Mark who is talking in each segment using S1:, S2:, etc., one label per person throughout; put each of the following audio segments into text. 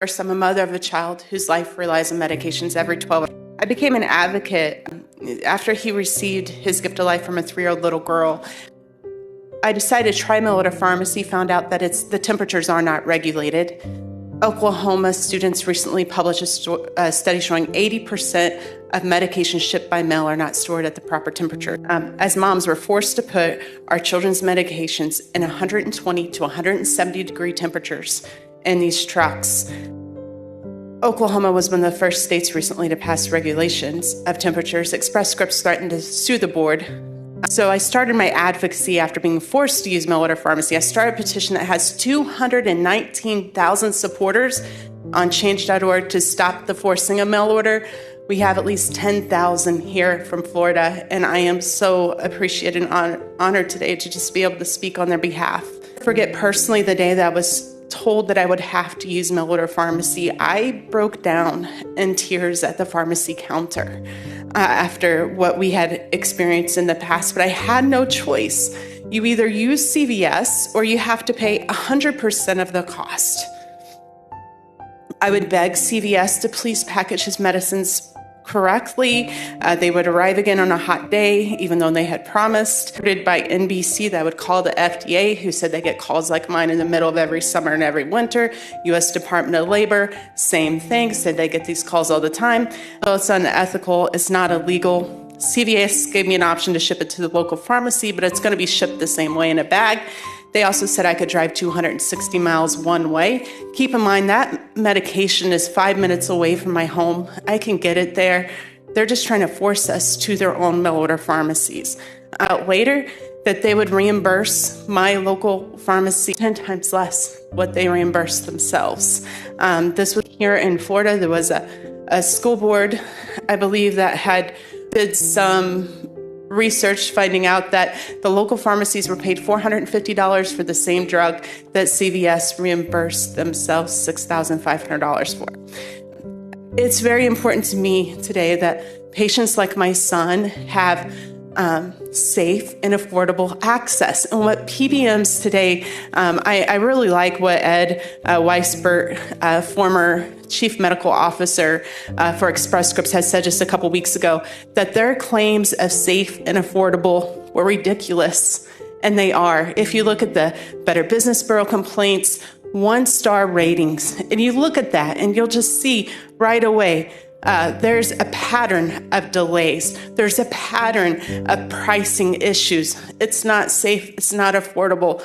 S1: First, I'm a mother of a child whose life relies on medications every 12 hours. I became an advocate after he received his gift of life from a 3-year-old little girl. I decided to try mail order pharmacy, found out that the temperatures are not regulated. Oklahoma students recently published a study showing 80% of medications shipped by mail are not stored at the proper temperature. As moms, we're forced to put our children's medications in 120 to 170 degree temperatures in these trucks. Oklahoma was one of the first states recently to pass regulations of temperatures. Express Scripts threatened to sue the board. So I started my advocacy after being forced to use mail order pharmacy. I started a petition that has 219,000 supporters on change.org to stop the forcing of mail order. We have at least 10,000 here from Florida, and I am so appreciated and honored today to just be able to speak on their behalf. I forget personally the day that I was told that I would have to use mail order pharmacy. I broke down in tears at the pharmacy counter after what we had experienced in the past, but I had no choice. You either use CVS or you have to pay 100% of the cost. I would beg CVS to please package his medicines correctly. They would arrive again on a hot day, even though they had promised. By NBC, that would call the FDA, who said they get calls like mine in the middle of every summer and every winter. U.S. Department of Labor, same thing, said they get these calls all the time. Well, it's unethical, it's not illegal. CVS gave me an option to ship it to the local pharmacy, but it's going to be shipped the same way in a bag. They also said I could drive 260 miles one way. Keep in mind that medication is 5 minutes away from my home. I can get it there. They're just trying to force us to their own mail order pharmacies. Later, that they would reimburse my local pharmacy 10 times less what they reimbursed themselves. This was here in Florida. There was a school board, I believe, that had did some research finding out that the local pharmacies were paid $450 for the same drug that CVS reimbursed themselves $6,500 for. It's very important to me today that patients like my son have safe and affordable access. And what PBMs today, I really like what Ed Weisbert, former Chief Medical Officer for Express Scripts, has said just a couple weeks ago, that their claims of safe and affordable were ridiculous. And they are. If you look at the Better Business Bureau complaints, 1-star ratings, and you look at that and you'll just see right away there's a pattern of delays. There's a pattern of pricing issues. It's not safe. It's not affordable.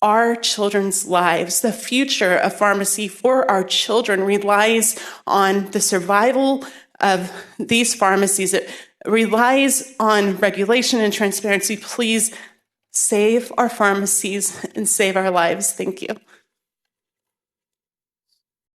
S1: Our children's lives, the future of pharmacy for our children relies on the survival of these pharmacies. It relies on regulation and transparency. Please save our pharmacies and save our lives. Thank you.